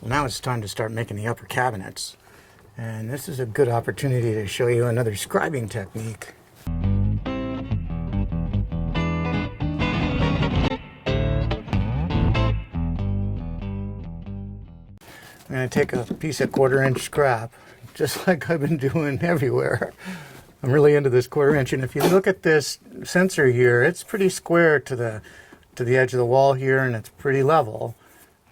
Now it's time to start making the upper cabinets. And this is a good opportunity to show you another scribing technique. I'm going to take a piece of 1/4 inch scrap, just like I've been doing everywhere. I'm really into this 1/4 inch, and if you look at this sensor here, it's pretty square to the edge of the wall here, and it's pretty level.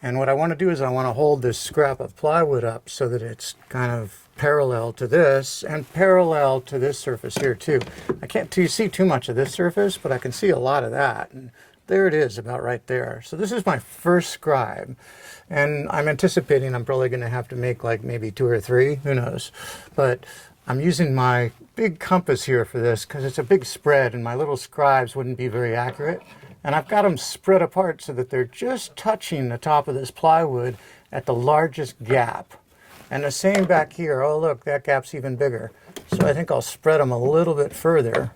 And what I want to do is I want to hold this scrap of plywood up so that it's kind of parallel to this and parallel to this surface here too. I can't see too much of this surface, but I can see a lot of that. And there it is, about right there. So this is my first scribe. And I'm anticipating I'm probably going to have to make like maybe 2 or 3, who knows. But I'm using my big compass here for this because it's a big spread and my little scribes wouldn't be very accurate. And I've got them spread apart so that they're just touching the top of this plywood at the largest gap. And the same back here. Oh look, that gap's even bigger. So I think I'll spread them a little bit further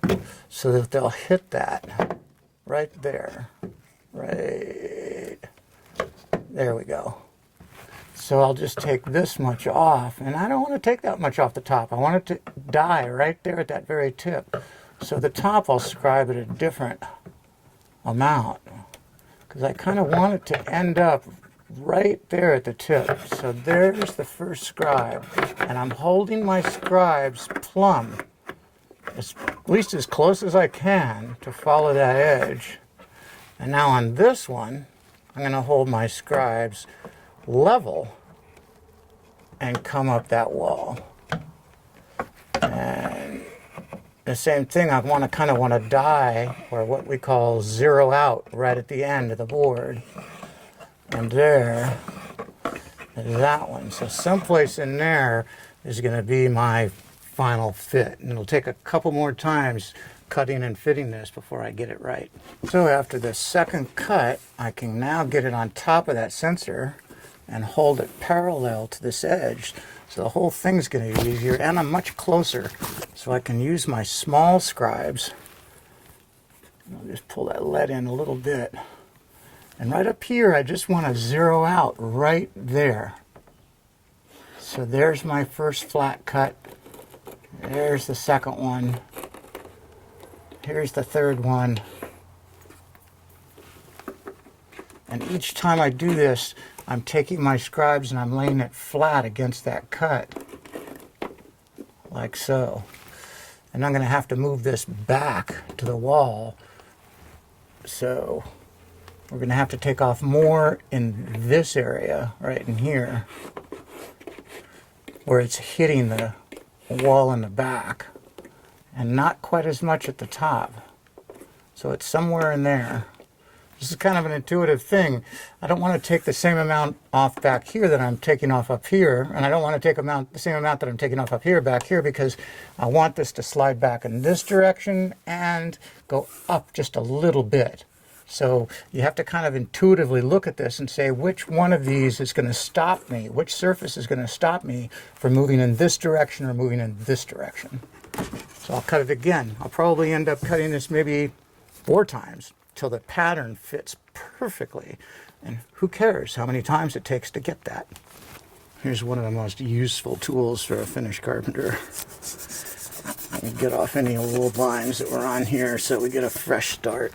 so that they'll hit that right there. Right there we go. So I'll just take this much off, and I don't want to take that much off the top. I want it to die right there at that very tip. So the top I'll scribe at a different amount because I kind of want it to end up right there at the tip. So there's the first scribe, and I'm holding my scribes plumb, at least as close as I can to follow that edge. And now on this one, I'm going to hold my scribes level and come up that wall. And the same thing, I kind of want to die, or what we call zero out, right at the end of the board. And there is that one. So someplace in there is going to be my final fit. And it'll take a couple more times cutting and fitting this before I get it right. So after the second cut, I can now get it on top of that sensor and hold it parallel to this edge. So the whole thing's going to be easier, and I'm much closer. So I can use my small scribes. I'll just pull that lead in a little bit. And right up here, I just want to zero out right there. So there's my first flat cut. There's the second one. Here's the third one. And each time I do this, I'm taking my scribes and I'm laying it flat against that cut, like so. And I'm going to have to move this back to the wall. So we're going to have to take off more in this area, right in here, where it's hitting the wall in the back, and not quite as much at the top. So it's somewhere in there. This is kind of an intuitive thing. I don't want to take the same amount off back here that I'm taking off up here, and I don't want to take the same amount that I'm taking off up here back here, because I want this to slide back in this direction and go up just a little bit. So you have to kind of intuitively look at this and say which one of these is going to stop me, which surface is going to stop me from moving in this direction or moving in this direction. So I'll cut it again. I'll probably end up cutting this maybe 4 times till the pattern fits perfectly. And who cares how many times it takes to get that? Here's one of the most useful tools for a finished carpenter. Let me get off any old lines that were on here so we get a fresh start.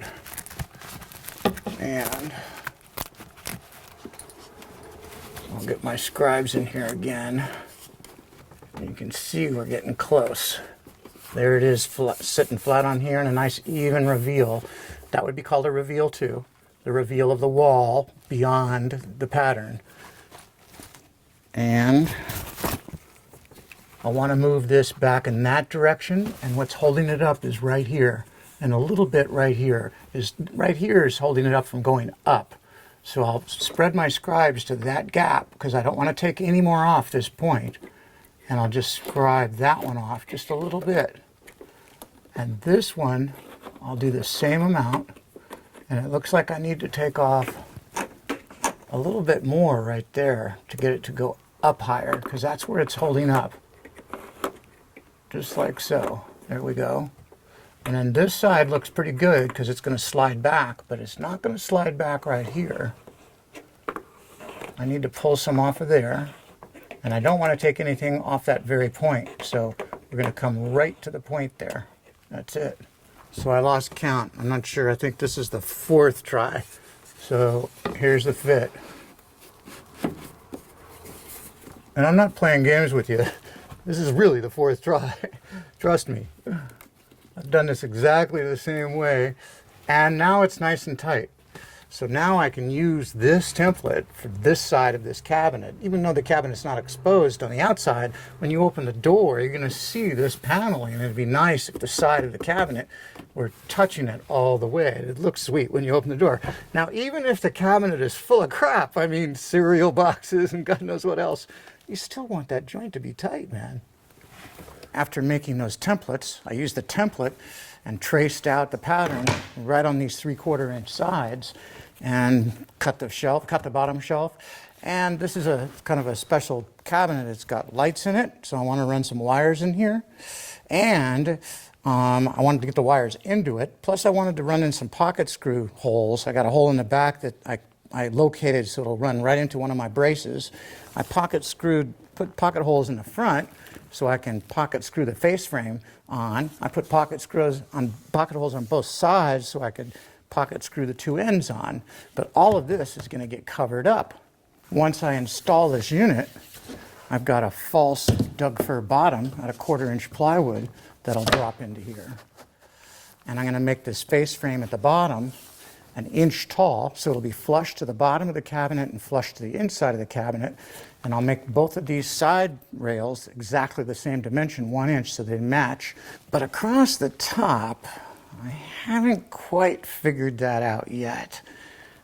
And I'll get my scribes in here again. You can see we're getting close. There it is, sitting flat on here, and a nice even reveal. That would be called a reveal too. The reveal of the wall beyond the pattern. And I want to move this back in that direction, and what's holding it up is right here. And a little bit right here is holding it up from going up. So I'll spread my scribes to that gap because I don't want to take any more off this point. And I'll just scribe that one off just a little bit. And this one, I'll do the same amount. And it looks like I need to take off a little bit more right there to get it to go up higher, because that's where it's holding up. Just like so. There we go. And then this side looks pretty good because it's going to slide back, but it's not going to slide back right here. I need to pull some off of there. And I don't want to take anything off that very point. So we're going to come right to the point there. That's it. So I lost count. I'm not sure. I think this is the 4th try. So here's the fit. And I'm not playing games with you. This is really the 4th try. Trust me. I've done this exactly the same way. And now it's nice and tight. So now I can use this template for this side of this cabinet. Even though the cabinet's not exposed on the outside, when you open the door, you're going to see this paneling. And it'd be nice if the side of the cabinet were touching it all the way. It looks sweet when you open the door. Now, even if the cabinet is full of crap, I mean cereal boxes and God knows what else, you still want that joint to be tight, man. After making those templates, I used the template and traced out the pattern right on these 3/4 inch sides and cut the bottom shelf. And this is a kind of a special cabinet. It's got lights in it, so I want to run some wires in here. And I wanted to get the wires into it. Plus I wanted to run in some pocket screw holes. I got a hole in the back that I located so it'll run right into one of my braces. I put pocket holes in the front so I can pocket screw the face frame on. I put pocket holes on both sides so I could pocket screw the 2 ends on. But all of this is going to get covered up. Once I install this unit, I've got a false Doug fir bottom at a 1/4 inch plywood that'll drop into here. And I'm going to make this face frame at the bottom 1 inch tall, so it'll be flush to the bottom of the cabinet and flush to the inside of the cabinet. And I'll make both of these side rails exactly the same dimension, 1 inch, so they match. But across the top, I haven't quite figured that out yet.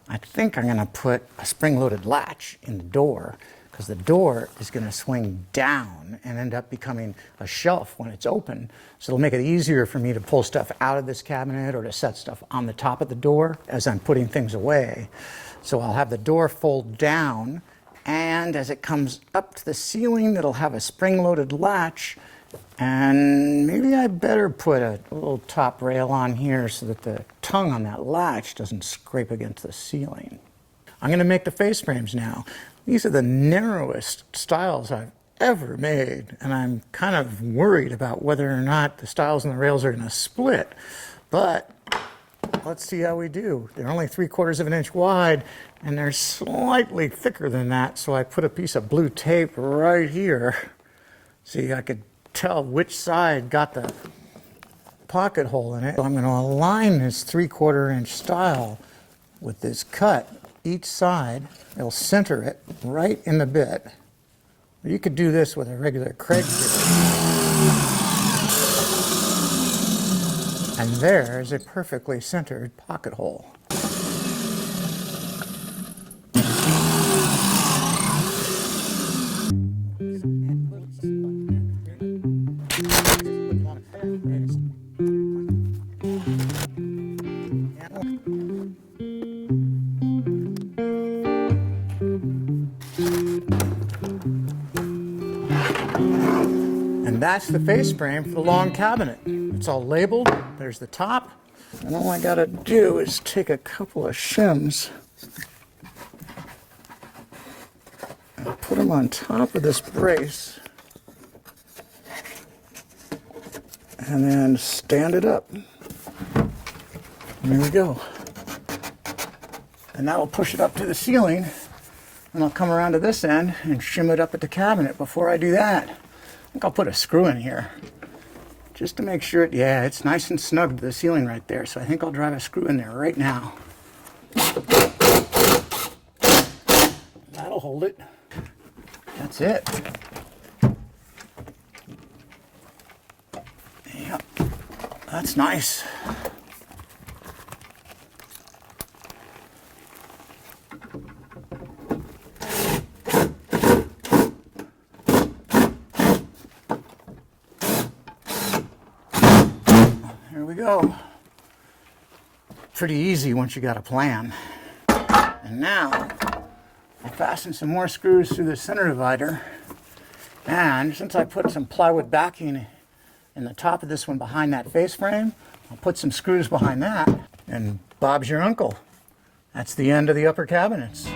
I think I'm going to put a spring-loaded latch in the door, because the door is going to swing down and end up becoming a shelf when it's open. So it'll make it easier for me to pull stuff out of this cabinet or to set stuff on the top of the door as I'm putting things away. So I'll have the door fold down, and as it comes up to the ceiling, it'll have a spring-loaded latch. And maybe I better put a little top rail on here so that the tongue on that latch doesn't scrape against the ceiling. I'm going to make the face frames now. These are the narrowest stiles I've ever made, and I'm kind of worried about whether or not the stiles and the rails are going to split. But let's see how we do. They're only 3/4 of an inch wide, and they're slightly thicker than that, so I put a piece of blue tape right here. See, I could tell which side got the pocket hole in it. So I'm going to align this 3/4 inch stile with this cut each side. It'll center it right in the bit. You could do this with a regular Craig bit. And there's a perfectly centered pocket hole. And that's the face frame for the long cabinet. It's all labeled. There's the top. And all I gotta do is take a couple of shims and put them on top of this brace. And then stand it up. And there we go. And that'll push it up to the ceiling. And I'll come around to this end and shim it up at the cabinet. Before I do that, I think I'll put a screw in here just to make sure yeah, it's nice and snug to the ceiling right there. So I think I'll drive a screw in there right now. That'll hold it. That's it. Yep, that's nice. Here we go. Pretty easy once you got a plan. And now I'll fasten some more screws through the center divider. And since I put some plywood backing in the top of this one behind that face frame, I'll put some screws behind that, and Bob's your uncle. That's the end of the upper cabinets.